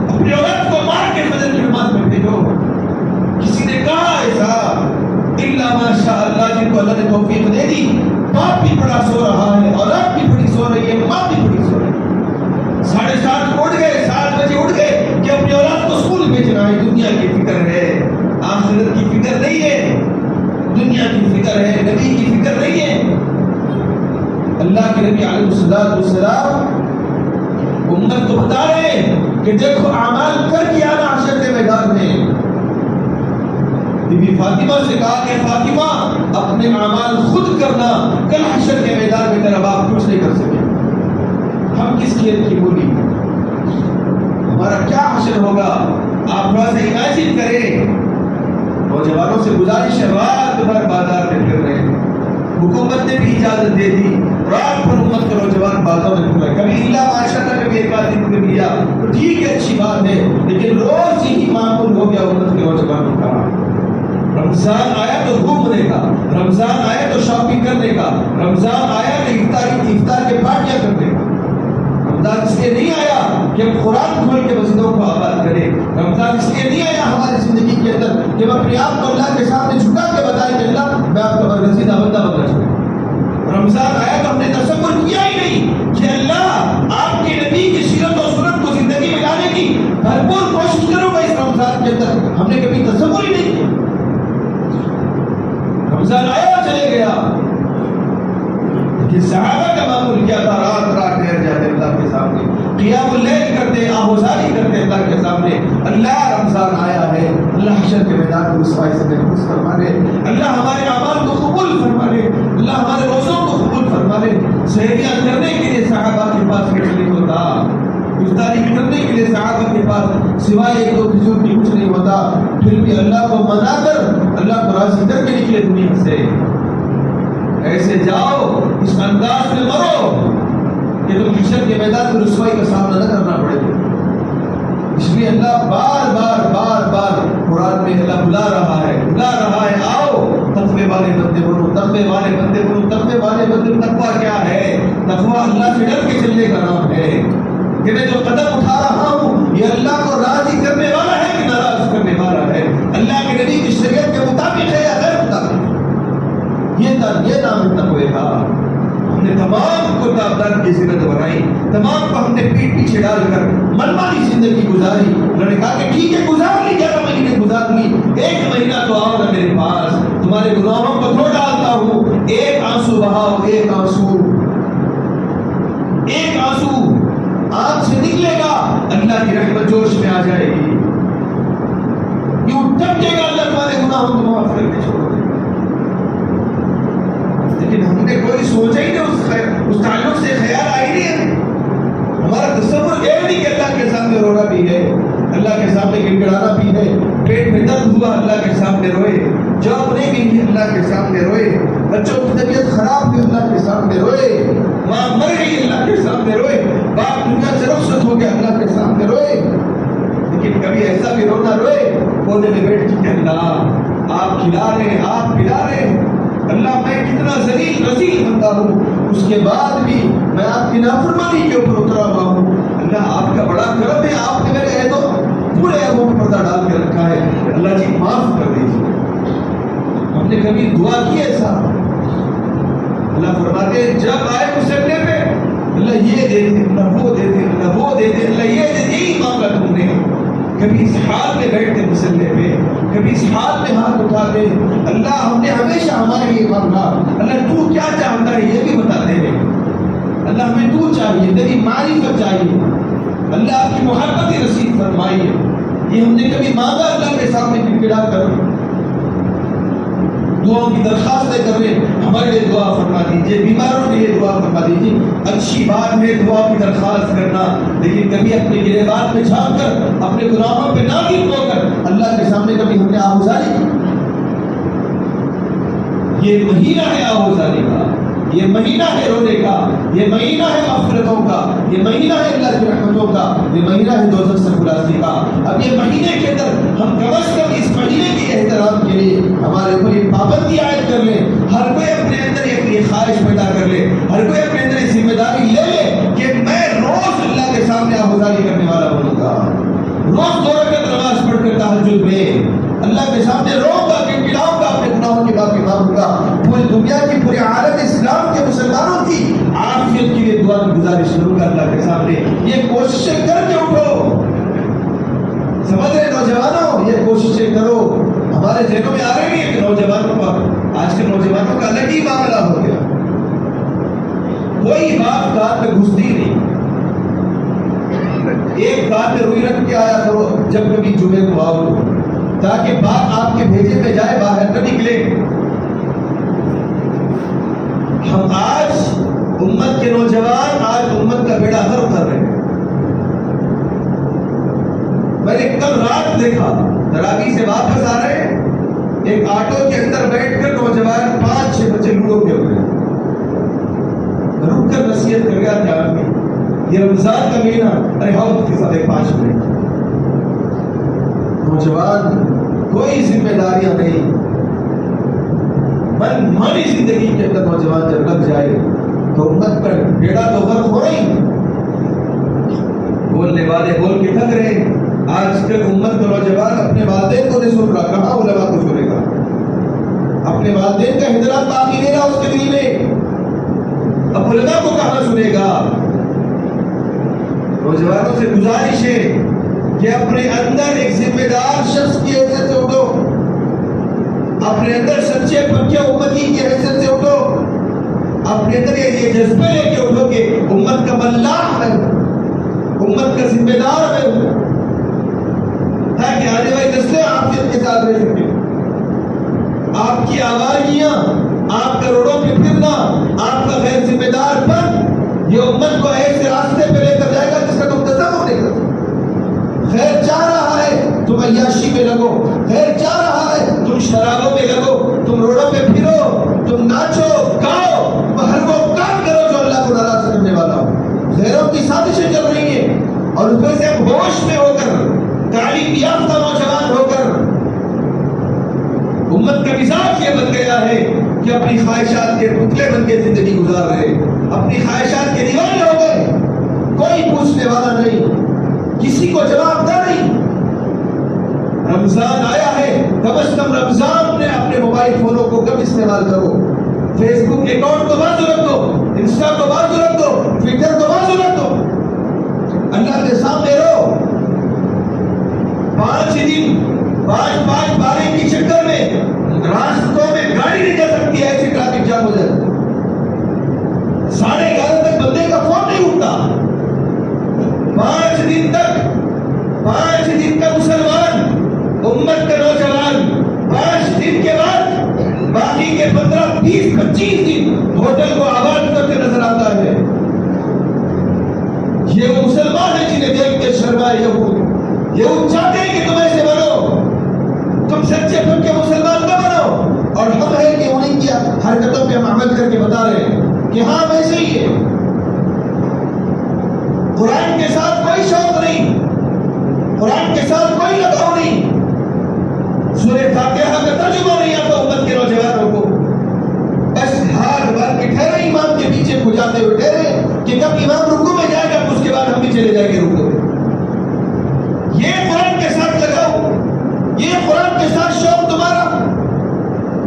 اپنی اولاد کو مار کے فجر کی نماز میں بھیجو۔ کسی نے کہا ایسا الا ماشاء اللہ، جن کو اللہ نے توفیق دے دی، باپ بھی بڑا سو رہا ہے، اولاد بھی بڑی سو رہی ہے، ماں بھی بڑی سو رہی ہے، 7:30 اٹھ گئے، 7 بجے اٹھ گئے کہ اپنی اولاد کو اسکول بھیجنا ہے، دنیا کی فکر ہے، آخرت کی فکر نہیں ہے، دنیا کی فکر ہے، نبی کی فکر نہیں ہے۔ اللہ کے نبی علیہ السلام امت کو بتا رہے ہیں کہ دیکھو اعمال کر کے آنا حشر کے میدان میں۔ بی بی فاطمہ سے کہا کہ فاطمہ اپنے اعمال خود کرنا، کل حشر کے میدان میں تیرا باپ کچھ نہیں کر سکے۔ ہم کس کھیل کی بولی، ہمارا کیا حشر ہوگا؟ آپ تھوڑا سا امیجن کریں، نوجوانوں سے گزارش ہے، رات بھر بازار میں پھر رہے ہیں، حکومت نے بھی اجازت دے دی، رات بھر امت کے نوجوان بازاروں میں پھر رہے، کبھی اللہ ماشاءاللہ کبھی ایک آدمی کو لیا تو ٹھیک ہے، اچھی بات ہے، لیکن روز ہی معمول ہو گیا امت کے نوجوانوں کا۔ رمضان آیا تو گھومنے کا، رمضان آیا تو شاپنگ کرنے کا، رمضان آیا تو افطار کے پارٹیاں کرنے کا۔ رمضان اس لیے نہیں آیا کہ ہم قرآن کھول کے مسجدوں کو آباد کریں، رمضان اس لیے نہیں آیا ہماری زندگی کے اندر کہ ہم اپنے آپ کو اللہ کے سامنے جھکا کے بتائیں کہ اللہ میں آپ کا برگزیدہ بندہ بننا چاہتا ہوں۔ رمضان آیا تو ہم نے تصور کیا ہی نہیں کہ اللہ آپ کے نبی کی سیرت و سنت کو زندگی میں لانے کی بھرپور کوشش کروں گا اس رمضان کے اندر، ہم نے کبھی تصور ہی نہیں کیا۔ رمضان آیا چلے گیا، لیکن صحابہ کا معمول کیا تھا؟ رات رات ٹھہر جاتے اللہ کے سامنے، قیام اللیل کرتے، آہوزاری کرتے اللہ کے سامنے۔ اللہ رمضان آیا ہے، اللہ حشر کے میدان کو رسوائی سے محفوظ فرما لے، اللہ ہمارے اعمال کو قبول فرما لے، اللہ ہمارے روزوں کو قبول فرما لے۔ سحریاں کرنے کے لیے صحابہ کے پاس کچھ نہیں ہوتا، افطاری کرنے کے لیے صحابہ کے پاس سوائے 1-2 کھجور کی کچھ نہیں ہوتا، پھر بھی اللہ کو منا کر، اللہ کو راضی کر کے نکلے دنیا سے۔ ایسے جاؤ، اس انداز میں مرو کہ تم حشر کے میدان میں رسوائی کا سامنا نہ کرنا پڑے۔ اس لیے اللہ بار بار بار بار قرآن میں اللہ بلا رہا ہے، آؤ تقوی والے بندے بنو، تقوی والے بندے بنو، تقوی والے بندے۔ تقوی کیا ہے؟ تقوی اللہ سے ڈر کے چلنے کا نام ہے کہ میں جو قدم اٹھا رہا ہوں یہ اللہ کو راضی کرنے والا ہے کہ ناراض کرنے والا ہے، اللہ کے نبی کی شریعت کے مطابق ہے یا غیر مطابق۔ یہ نام ہے تقوی کا۔ ہم نے تمام کو تابدار کی زینت بنائی، تمام کو ہم نے پیٹ پیچھے ڈال کر منمانی زندگی گزاری۔ انہوں نے کہا کہ ٹھیک ہے گزار لی، 11 مہینے گزار لی، 1 مہینہ تو آؤ نا میرے پاس، تمہارے گناہوں کو دھو ڈالتا ہوں، ایک آنسو بہاؤ، ایک آنسو آنکھ سے نکلے گا، اللہ کی رحمت جوش میں آ جائے گی، یوں ٹپکے گا، اللہ تمہارے گناہوں کو معاف کر کے چھوڑ دے گا۔ کوئی سوچا ہی نہیں، اس تعلق سے خیال آئی نہیں ہے، ہمارا تصور یہ نہیں کہ اللہ کے سامنے رونا بھی ہے، اللہ کے سامنے گڑگڑانا بھی ہے، پیٹ میں درد ہوا اللہ کے سامنے روئے، جاب نہیں ملی اللہ کے سامنے روئے، بچوں کی طبیعت خراب ہوئی اللہ کے سامنے روئے، ماں مر گئی اللہ کے سامنے روئے، باپ دنیا سے رخصت ہو گیا اللہ کے سامنے روئے۔ لیکن کبھی ایسا بھی رونا روئے کونے میں بیٹھ کے اللہ آپ کھلا رہے ہیں، آپ پلا رہے ہیں، اللہ میں کتنا ذلیل رذیل بندہ ہوں، اس کے بعد بھی میں آپ کی نافرمانی کے اوپر اترا ہوا ہوں، اللہ آپ کا بڑا کرم ہے، آپ نے میرے عہد و پورے عہدوں پر پردہ ڈال کے رکھا ہے، اللہ جی معاف کر دیجیے۔ ہم نے کبھی دعا کی ایسا؟ اللہ فرماتے ہیں جب آئے مسلے پہ اللہ یہ دے دے، اللہ وہ دے دے، اللہ وہ دے دے، اللہ یہ دے دے، یہی مانگا تم نے۔ کبھی اس حال میں بیٹھتے مسلے پہ، کبھی اس حال میں ہاتھ اٹھاتے، اللہ ہم نے ہمیشہ ہمارے لیے مانگا، اللہ تو کیا چاہتا ہے یہ بھی بتاتے ہیں، اللہ ہمیں تو چاہیے، تیری معرفت چاہیے، اللہ آپ کی محبت نصیب فرمائیے۔ یہ ہم نے کبھی مانگا اللہ کے سامنے گڑگڑا کر؟ دعاؤں کی درخواستیں کر رہے، ہمارے لیے دعا فرما دیجیے، بیماروں کے لیے دعا فرما دیجیے۔ اچھی بات ہے دعا کی درخواست کرنا، لیکن کبھی اپنے گریبان میں جھانک کر، اپنے گناہوں پہ نادم ہو کر اللہ کے سامنے کبھی ہم نے آہوزاری کی؟ یہ مہینہ ہے آہوزاری کا، یہ مہینہ ہے رونے کا، یہ مہینہ ہے مغفرتوں کا، یہ مہینہ ہے اللہ کی رحمتوں کا، یہ مہینہ ہے دوزخ سے خلاصی کا۔ اب یہ مہینے کے اندر ہم کم از کم اس مہینے کے احترام کے لیے ہمارے اوپر یہ پابندی عائد کر لیں، ہر کوئی اپنے اندر یہ خواہش پیدا کر لے، ہر کوئی اپنے اندر یہ ذمہ داری لے لے کہ میں روز اللہ کے سامنے آہوزاری کرنے والا بنوں گا، روز 2 رکعت نماز پڑھ کر تہجد میں اللہ کے سامنے روؤں گا، گڑگڑاؤں گا، اپنے گناہوں کی معافی مانگوں گا، پوری دنیا کی، پورے عالم اسلام کے مسلمانوں کی عافیت کے لیے دعا کی گزارش کروں گا اللہ کے سامنے۔ یہ کوششیں کر کے اٹھو، سمجھ رہے نوجوانوں، یہ کوششیں کرو۔ ہمارے ذہنوں میں آ رہی ہے کہ نوجوانوں کا، آج کے نوجوانوں کا الگ ہی معاملہ ہو گیا، کوئی بات کان میں گھستی نہیں، ایک کان میں روئی رکھ کے آیا کرو جب کبھی جمعے کو آؤ، تاکہ بات آپ کے بھیجے میں جائے، باہر نہ نکلے۔ ہم آج امت کے نوجوان آج امت کا بیڑا غرق کر رہے ہیں۔ میں نے کل رات دیکھا، تراویح سے واپس آ رہے ہیں، ایک آٹو کے اندر بیٹھ کر نوجوان 5-6 بچے لوڈو کھیل رہے ہیں، رک کر نصیحت کر گیا دھیان میں، یہ رمضان کا مہینہ، ارے ہم کے ساتھ 5 منٹ۔ نوجوان کوئی ذمہ داریاں نہیں، من مانی زندگی کے اندر نوجوان جب لگ جائے تو امت پر بیڑا تو غرق ہو رہی۔ بولنے والے بول کے تھک رہے، آج کل امت کا نوجوان اپنے والدین کو نہیں سن رہا، کہاں علماء کو سنے گا؟ اپنے والدین کا احترام باقی نہیں رہا اس کے دل میں، اب علماء کو کہاں سنے گا؟ نوجوانوں سے گزارش ہے کہ اپنے اندر ایک ذمہ دار شخص کی حیثیت سے اٹھو، اپنے اندر سچے پکے امتی کی حیثیت سے اٹھو، اپنے اندر یہ جذبہ لے کے اٹھو کہ امت کا ملاح ہے، امت کا ذمہ دار ہے، تاکہ آنے والی نسلیں عافیت کے ساتھ رہ سکیں۔ آپ کی آوارگیاں، آپ کا روڈوں پہ پھرنا، آپ کا غیر ذمہ دار پن یہ امت کو ایسے راستے پہ لے کر جائے گا جس کا تم تصور نہیں کر سکتے۔ خیر چاہ رہا ہے تم عیاشی میں لگو، خیر چاہ رہا ہے تم شرابوں میں لگو، تم روڈوں پہ پھرو، تم ناچو گاؤ، ہر وہ کام کرو جو اللہ کو ناراض کرنے والا ہو۔ غیروں کی سازشیں چل رہی ہیں اور اس میں سے ہوش میں ہو کر، تعلیم یافتہ نوجوان ہو کر امت کا مزاج یہ بن گیا ہے کہ اپنی خواہشات کے پتلے بن کے زندگی گزار رہے، اپنی خواہشات کے دیوانے ہو گئے، کوئی پوچھنے والا نہیں، کسی کو جواب دہ نہیں۔ رمضان آیا ہے، کم از کم رمضان میں اپنے موبائل فونوں کو کم استعمال کرو، فیس بک اکاؤنٹ کو بازو رکھ دو، انسٹا کو بازو رکھ دو، ٹویٹر کو بازو رکھ دو، اللہ کے سامنے رہو۔ 5 دن 5 بارے کی چکر میں راستوں میں گاڑی نہیں جا سکتی، ایسی ٹریفک جام ہو جاتی، 11:30 تک بندے کا فون نہیں اٹھتا۔ 5 دن تک مسلمان امت کا نوجوان 5 دن کے بعد باقی شادی کے 15 20 25 دن ہوٹل کو آباد کرتے نظر آتا ہے. یہ وہ مسلمان ہیں جنہیں دیکھ کے شرمائے یہود. یہود چاہتے ہیں کہ تم ایسے بنو, تم سچے پکے مسلمان نہ بنو, اور ہم ہے کہ انہیں کی حرکتوں پہ ہم عمل کر کے بتا رہے ہیں کہ ہاں ویسے ہی ہے. قرآن کے ساتھ کوئی شوق نہیں, قرآن کے ساتھ کوئی لگاؤ نہیں. سورہ فاتحہ کا ترجمہ نہیں آتا امت کے نوجوانوں کو, بس ہاتھ بار کے ٹھہرے امام کے پیچھے کھجاتے ہوئے ٹھہرے کہ کب امام رکوع میں جائے گا تو اس کے بعد ہم بھی چلے جائیں گے رکوع میں. یہ قرآن کے ساتھ لگاؤ, یہ قرآن کے ساتھ شوق تمہارا,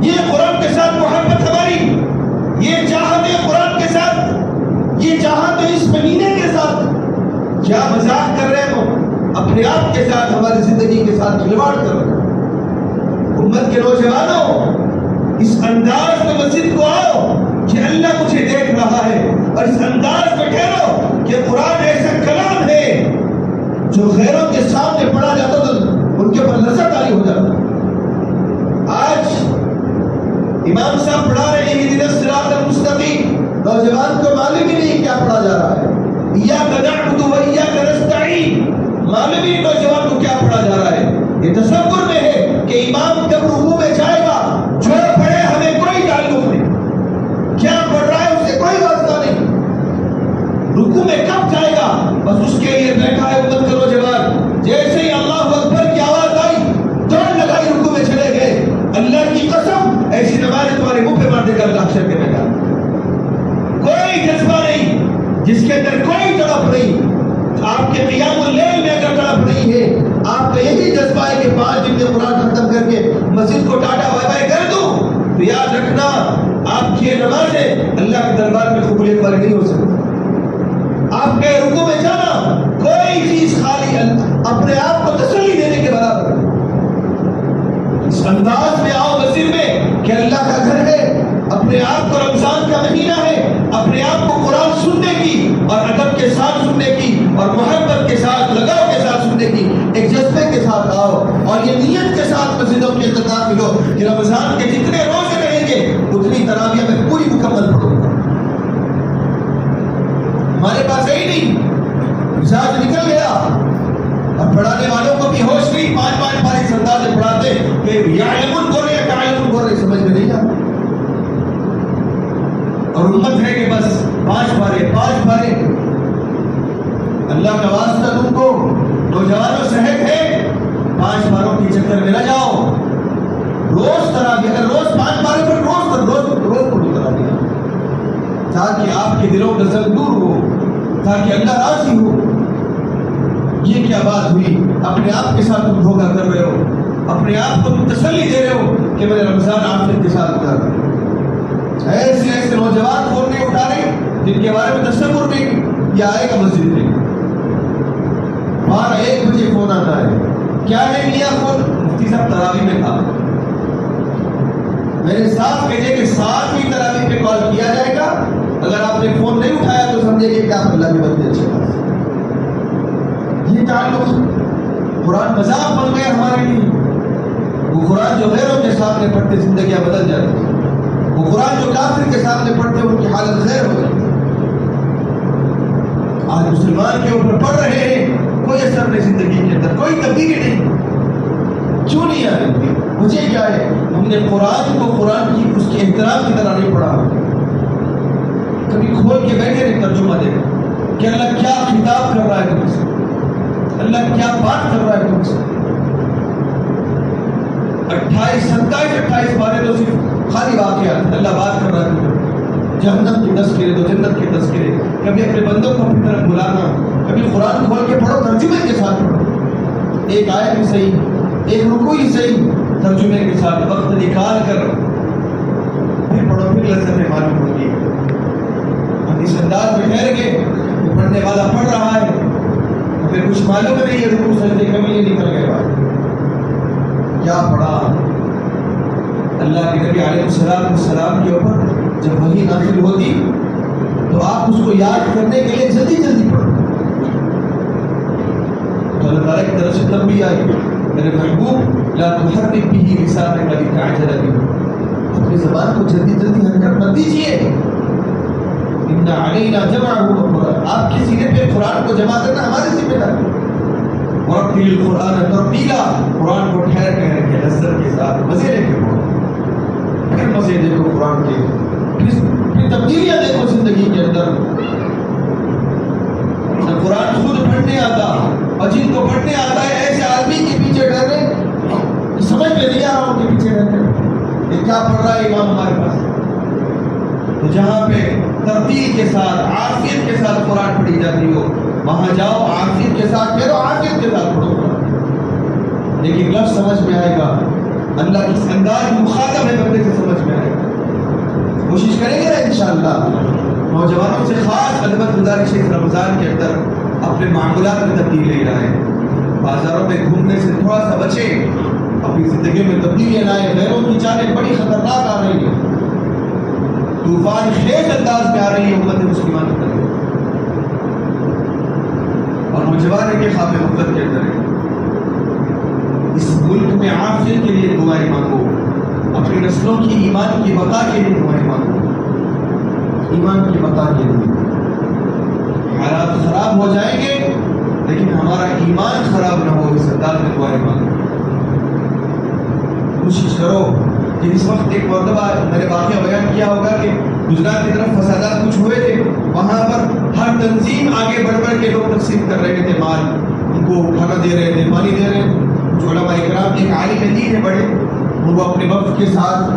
یہ قرآن کے ساتھ محبت ہماری, یہ چاہت ہے قرآن کے ساتھ, یہ چاہت ہے اس مہینے کے ساتھ. کیا مذاق کر رہے ہو اپنے آپ کے ساتھ, ہماری زندگی کے ساتھ کھلواڑ کر رہے ہو. امت کے نوجوانوں, اس انداز میں مسجد کو آؤ کہ اللہ مجھے دیکھ رہا ہے, اور اس انداز میں ٹھہرو کہ قرآن ایسا کلام ہے جو غیروں کے سامنے پڑھا جاتا تو ان کے اوپر لذت عاری ہو جاتا. آج امام صاحب پڑھا رہے ہیں اهدنا الصراط المستقیم, نوجوان کو معلوم ہی نہیں کیا پڑھا جا رہا ہے. ایاک نعبد و ایاک نستعین, معلوم ہی نوجوان کو کیا پڑھا جا رہا ہے. یہ تصور میں ہے کہ امام جب رکوع میں جائے گا, جو پڑھے ہمیں کوئی تعلق نہیں, کیا پڑھ رہا ہے اس سے کوئی واسطہ نہیں. رکوع میں کب جائے گا بس اس کے لیے بیٹھا ہے امت کا نوجوان. جیسے ہی اللہ اکبر کی آواز آئی دوڑ لگائی, رکوع میں چلے گئے. اللہ کی قسم ایسی نماز تمہارے منہ پہ مار دے گا اللہ حشر کے میدان. کوئی جذبہ نہیں, جس کے اندر کوئی تڑپ نہیں. آپ کے قیام اللیل میں اگر تڑپ نہیں ہے, آپ کا یہی جذبہ ہے کہ 5 دن میں قرآن ختم کر کے مسجد کو ٹاٹا بائی بائی کر دوں, تو یاد رکھنا آپ کی نمازیں اللہ کے دربار میں قبولیت والی نہیں ہو سکتی. آپ کے رکوع میں جانا کوئی چیز خالی اپنے آپ کو تسلی دینے کے برابر. اس انداز میں آؤ مسجد میں کہ اللہ کا گھر ہے, اپنے آپ کو رمضان کا مہینہ ہے, اپنے آپ کو قرآن سننے کی اور ادب کے ساتھ سننے کی اور محبت کے ساتھ لگاؤ کے ساتھ سننے کی ایک جذبے کے ساتھ آؤ, اور یہ نیت کے ساتھ مسجدوں کے اختتام ملو کہ رمضان کے جتنے روزے رہیں گے اتنی تراویح میں پوری مکمل پڑھوں گا. ہمارے پاس ہے ہی نہیں, مزاج نکل گیا, اور پڑھانے والوں کو بھی ہوش نہیں, 5 پارے اس انداز سے پڑھاتے کہ یعلمون بول رہے تعلمون بول رہے, سمجھ میں نہیں آتا. اور امت ہے کہ بس 5 پارے. اللہ کا واسطہ تم کو نوجوانوں صحت ہے, 5 پاروں کے چکر میں نہ جاؤ. روز تراویح, اگر روز 5 پارے پر روز پڑھو تراویح, تاکہ آپ کے دلوں کا زنگ دور ہو, تاکہ اللہ راضی ہو. یہ کیا بات ہوئی, اپنے آپ کے ساتھ تم دھوکہ کر رہے ہو, اپنے آپ کو تم تسلی دے رہے ہو کہ میں نے رمضان آخر کے ساتھ گزارا. ایسے نوجوان فون نہیں اٹھا رہے جن کے بارے میں تصور نہیں, یہ آئے گا مسجد میں 1 بجے فون آتا ہے, کیا ہے لیا فون, مفتی صاحب تراویح میں تھا. میرے ساتھ بھیجے کہ 7ویں تراویح پہ کال کیا جائے گا, اگر آپ نے فون نہیں اٹھایا تو سمجھے کہ آپ اللہ کے بندے اچھے پاس. یہ تعلق قرآن مذاق بن گیا ہمارے لیے. وہ قرآن جو غیروں کے سامنے پڑھتے زندگیاں بدل جاتی ہیں, وہ قرآن جو کافر کے سامنے پڑھتے ان کی حالت خیر ہو جاتی ہے. آج مسلمان کے اوپر پڑھ رہے ہیں, کوئی اثر نہیں زندگی کے اندر, کوئی تبدیلی نہیں. کیوں نہیں آ رہی؟ مجھے کیا ہے, ہم نے قرآن کو قرآن کی اس کے احترام کی طرح نہیں پڑھا. کبھی کھول کے بیٹھے نہیں ترجمہ دے کہ اللہ کیا خطاب کر رہا ہے تم سے, اللہ کیا بات کر رہا ہے تم سے. 28 27 بارے تو صرف خالی واقعات, اللہ بات کر رہا ہے. جہنم کی تذکرے تو جنت کے تذکرے, کبھی اپنے بندوں کو اپنی طرف بلانا, کبھی قرآن کھول کے پڑھو ترجمے کے ساتھ پڑھو, ایک آیت بھی صحیح, ایک رکوع ہی صحیح, ترجمے کے ساتھ وقت نکال کر پھر پڑھو, پھر لذت معلوم ہوگی. ہم اس انداز میں ٹھہر گئے کہ پڑھنے والا پڑھ رہا ہے, پھر کچھ معلوم نہیں ہے, رکوع سجدے کبھی نہیں نکل گئے. کیا پڑھا. اللہ کے نبی علیہ السلام کے اوپر جب وحی نازل ہوتی تو آپ اس کو یاد کرنے کے لیے جلدی پڑھو. تو اللہ تعالیٰ کی طرف سے تنبیہ آئی, میرے محبوب لا تحرک به لسانک لتعجل به, اپنی زبان کو جلدی جلدی حرکت مت دیجیے. ان علینا جمعہ و قرآن، آپ کے سینے پہ قرآن کو جمع کرنا ہماری ذمہ داری. ورتل القرآن ترتیلا، قرآن کو ٹھہر ٹھہر کے لذت کے ساتھ مزے لے کے پڑھو. پھر مزے دیکھو قرآن کے، پھر تبدیلیاں دیکھو زندگی کے اندر. قرآن خود پڑھنے آتا اور جن کو پڑھنے آتا ہے ایسے آدمی کے پیچھے ڈر رہے، سمجھ میں نہیں آ رہا ان کے پیچھے رہتے یہ کیا پڑھ رہا ہے امام ہمارے پاس. تو جہاں پہ ترتیب کے ساتھ عافیت کے ساتھ قرآن پڑھی جاتی ہو وہاں جاؤ، عافیت کے ساتھ پڑھو، عافیت کے ساتھ پڑھو. لیکن لفظ سمجھ میں آئے گا، اللہ کس انداز مخاطب ہے بندے سے سمجھ میں آئے گا. کوشش کریں گے نا انشاءاللہ. نوجوانوں سے خاص خدمت گزارش ہے رمضان کے اندر اپنے معمولات میں تبدیلی لائیں. بازاروں میں گھومنے سے تھوڑا سا بچیں، اپنی زندگی میں تبدیلیاں لائیں. غیروں کی چالیں بڑی خطرناک آ رہی ہیں، طوفان خیز انداز میں آ رہی ہے امت مسلمان کی طرف. اور نوجوان کے خواب مقصد کے اندر ہے اس ملک میں عافیت کے لیے دعائیں مانگو، اپنی نسلوں کی ایمان کی بقا کے لیے دعائیں مانگو. ایمان کی بقا کے لیے حالات خراب ہو جائیں گے لیکن ہمارا ایمان خراب نہ ہو، اس انداز میں دعائیں مانگو. کوشش کرو کہ اس وقت ایک مرتبہ میں نے واقعہ بیان کیا ہوگا کہ گجرات کی طرف فسادات کچھ ہوئے تھے، وہاں پر ہر تنظیم آگے بڑھ بڑھ کے لوگ تقسیم کر رہے تھے مال، ان کو کھانا دے رہے تھے، پانی دے رہے تھے. جو علماء اکرام ایک عالم دین ہے بڑے، وہ اپنے وقت کے ساتھ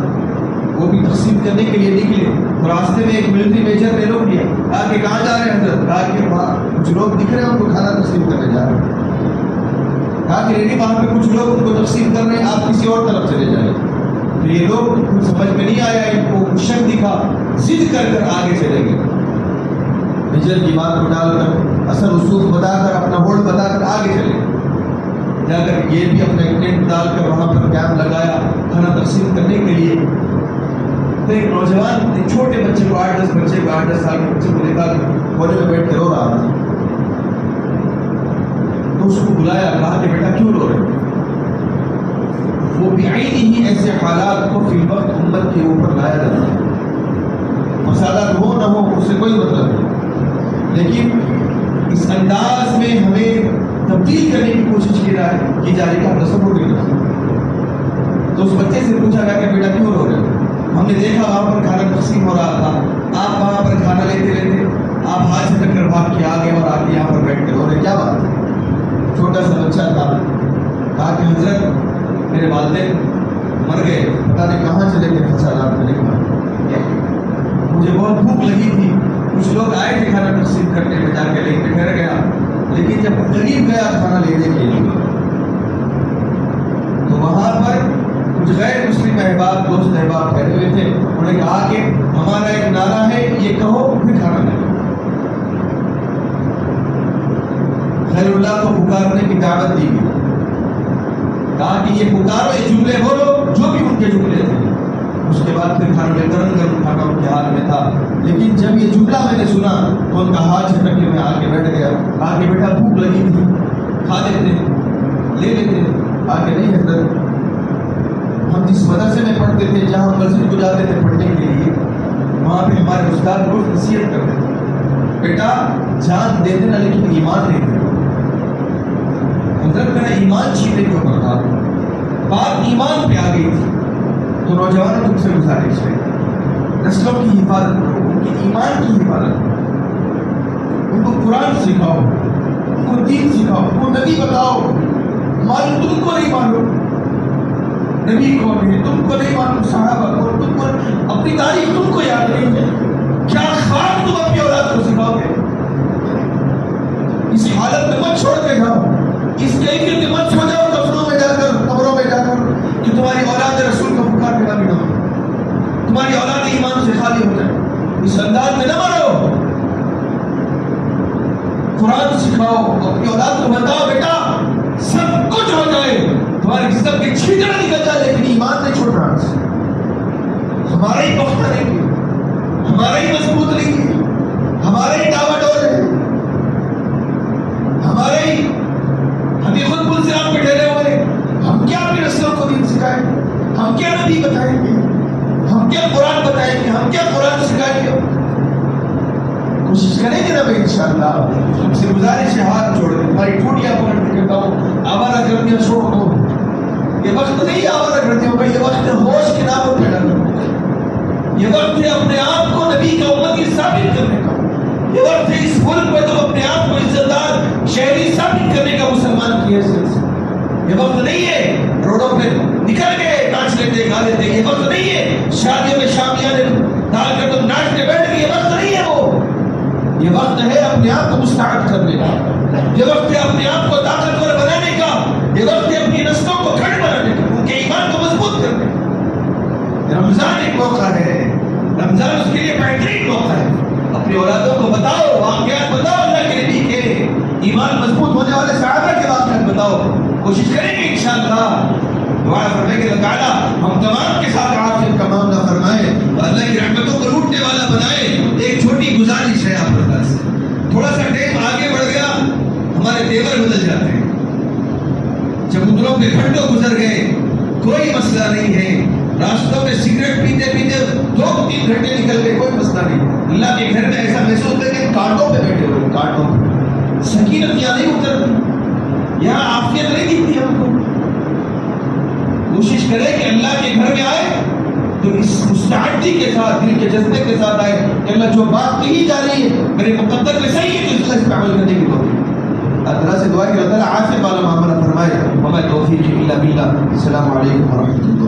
وہ بھی تقسیم کرنے کے لیے نکلے. راستے میں ایک ملٹری میجر نے روک لیا، کہا کہ کہاں جا رہے ہیں حضرت؟ کہا کہ وہاں کچھ لوگ دکھ رہے ہیں ان کو کھانا تقسیم کرنے جا رہے ہیں. کہا کہ نہیں، وہاں پہ کچھ لوگ ان کو تقسیم کر رہے ہیں، آپ کسی اور طرف چلے جائیں. تو یہ لوگ کچھ سمجھ میں نہیں آیا، ان کو شک دکھا، ضد کر کر آگے چلے گئے. میجر کی بات کو ڈال کر اثر رسوخ بتا کر اپنا ووٹ بتا کر آگے چلے گئے. جا کر یہ بھی اپنا ٹینٹ ڈال کر وہاں پر کیمپ لگایا کھانا تقسیم کرنے کے لیے. تو ایک نوجوان ایک چھوٹے بچے کو 8-10 بچے کو 8-10 سال کے بچے کو دیکھا کونے میں بیٹھ کے رو رہا تھا. تو اس کو بلایا، کہا کہ بیٹا کیوں رو رہے ہو؟ وہ بعین ہی ایسے حالات کو فی الوقت امت کے اوپر لایا جاتا ہے. فسادات ہو نہ ہو اس سے کوئی مطلب نہیں، لیکن اس انداز میں ہمیں تبدیل کرنے کی کوشش کی جا رہی ہے. تصور نہیں کر سکتے. تو اس بچے سے پوچھا گیا کہ بیٹا کیوں رو رہے ہو؟ ہم نے دیکھا وہاں پر کھانا تقسیم ہو رہا تھا، آپ وہاں پر کھانا لیتے لیتے آپ ہاتھ سے ٹکر بھاگ کے آگے اور آ کے یہاں پر بیٹھ کے رو رہے، کیا بات ہے؟ چھوٹا سا بچہ تھا. کہا کہ حضرت میرے والدین مر گئے، پتہ نہیں کہاں چلے گئے فسادات میں. مجھے بہت بھوک لگی تھی، کچھ لوگ آئے تھے کھانا تقسیم کرنے میں، جا کے لے کے ٹھہر گیا، لیکن جب قریب گیا کھانا لینے کے لیے تو وہاں پر کچھ غیر مسلم احباب دوست احباب بیٹھے ہوئے تھے. انہوں نے کہا کہ ہمارا ایک نعرہ ہے، یہ کہو پھر کھانا لے. غیر اللہ کو پکارنے کی دعوت دی گئی. کہا کہ یہ پکارو، یہ جملے بولو جو بھی ان کے جملے تھے. اس کے بعد پھر کھانا گرم گرم کھانا ان کے ہاتھ میں تھا. لیکن جب یہ جملہ میں نے سنا تو ان کا ہاتھ جھٹک کے میں آگے بیٹھ گیا. کہا کہ بیٹا بھوک لگی تھی، کھا لیتے لے لیتے. آگے نہیں حضرت، ہم جس مدرسے میں پڑھتے تھے، جہاں مسجد کو جاتے تھے پڑھنے کے لیے، وہاں پہ ہمارے استاد روز نصیحت کرتے تھے، بیٹا جان دے دینا لیکن ایمان نہیں دینا. حضرت میرا ایمان چھینے کے اوپر تھا، بات ایمان پہ آ گئی تھی. تو نوجوانوں تم سے گزارش ہے، نسلوں کی حفاظت کرو، ان کی ایمان کی حفاظت کرو، ان کو قرآن سکھاؤ، ان کو دین سکھاؤ، ان کو نبی بتاؤ. معلوم تم کو نہیں معلوم نبی کون ہے، تم کو نہیں معلوم صحابہ کو، تم کو اپنی تاریخ تم کو یاد نہیں ہے. کیا خواب تم اپنی اولاد کو سکھاؤ گے؟ اس حالت میں مت چھوڑ کے جاؤ، اس کیفیت میں مت چھوڑ جاؤ دفنوں میں جا کر، قبروں میں جا کر، کہ تمہاری اولاد رسول کو پکار کے نہ ہو، تمہاری اولاد ایمان سے خالی ہو جائے. اس انداز میں نہ مرو. قرآن سکھاؤ، اپنی اولاد کو بتاؤ بیٹا سب کچھ ہو جائے، تمہاری سب کے چھیٹر نکل جائے، لیکن ایمان نہیں چھوڑنا. ہمارا ہی پختہ نہیں ہے، ہمارا ہی مضبوط نہیں ہے، ہمارا ہی ڈاواڈول ہے، ہمارا ہی ہمیں خود پلسرات پہ ڈھیرے ہوئے. ہم کیا اپنی نسلوں کو دین سکھائیں؟ ہم کیا نبی بتائیں گے؟ ہم کیا قرآن بتائیں گے, ہم کیا قرآن سکھائیں گے. کوشش کریں گے نا بھائی انشاءاللہ. تم سے گزارش ہے ہاتھ جوڑ دیں, تمہاری ٹوٹیاں پکڑ کے کہتا ہوں آوارہ گردیاں چھوڑ دو. یہ وقت نہیں آوارہ گردیوں کا, یہ وقت ہے ہوش کے ناموں پیدا کرنے کا. یہ وقت ہے اپنے آپ کو نبی کا امتی ثابت کرنے کا. یہ وقت ہے اس ملک میں تم اپنے آپ کو عزتدار شہری ثابت کرنے کا مسلمان کی حیثیت سے. یہ وقت نہیں ہے روڈوں پہ نکل کے ناچ لیتے گا لیتے. یہ وقت نہیں ہے شادیوں میں شامیاں ڈال کر تم ناچتے بیٹھ گئے. یہ وقت نہیں ہے وہ. یہ وقت ہے اپنے آپ کو مستعد کرنے کا. یہ وقت ہے اپنے آپ کو طاقتور بنانے کا. یہ وقت ہے اپنی نسلوں کو کھڑے بنانے کا, ان کے ایمان کو مضبوط کرنے کا. رمضان ایک موقع ہے, رمضان اس کے لیے بہترین موقع ہے. اپنی اولادوں کو بتاؤ, واقعات بتاؤ اللہ کے نبی کے, ایمان مضبوط ہونے والے صحابہ کے واقعات بتاؤ. کوشش کریں گے انشاءاللہ. دعا فرمائے کہ اللہ تعالیٰ ہم تمام کے ساتھ عافیت کا معاملہ فرمائے, اللہ کی رحمتوں کو لوٹنے والا بنائے. ایک چھوٹی گزارش ہے آپ کے پاس, تھوڑا سا ٹائم آگے بڑھ گیا ہمارے تیور بدل جاتے ہیں. چبوتروں پہ گھنٹوں گزر گئے, کوئی مسئلہ نہیں ہے. راستوں میں سگریٹ پیتے پیتے 2-3 گھنٹے نکل گئے, کوئی مسئلہ نہیں. اللہ کے گھر میں ایسا محسوس ہوتا ہے کہ کانٹوں پہ بیٹھے ہوئے, کانٹوں پہ. سکینت یہاں نہیں اترتی, یہاں عافیت نہیں دکھتی ہم کو. کوشش کرے کہ اللہ کے گھر میں آئے تو اس مستعدی کے ساتھ, دل کے جذبے کے ساتھ آئے کہ اللہ جو بات کہی جا رہی ہے میرے مقدر میں صحیح ہے تو اس پر عمل کرنے کی توفیق. اللہ سے دعا کہ اللہ تعالیٰ عافیت والا معاملہ فرمائے. وما توفیق الا باللہ. السلام علیکم ورحمۃ اللہ.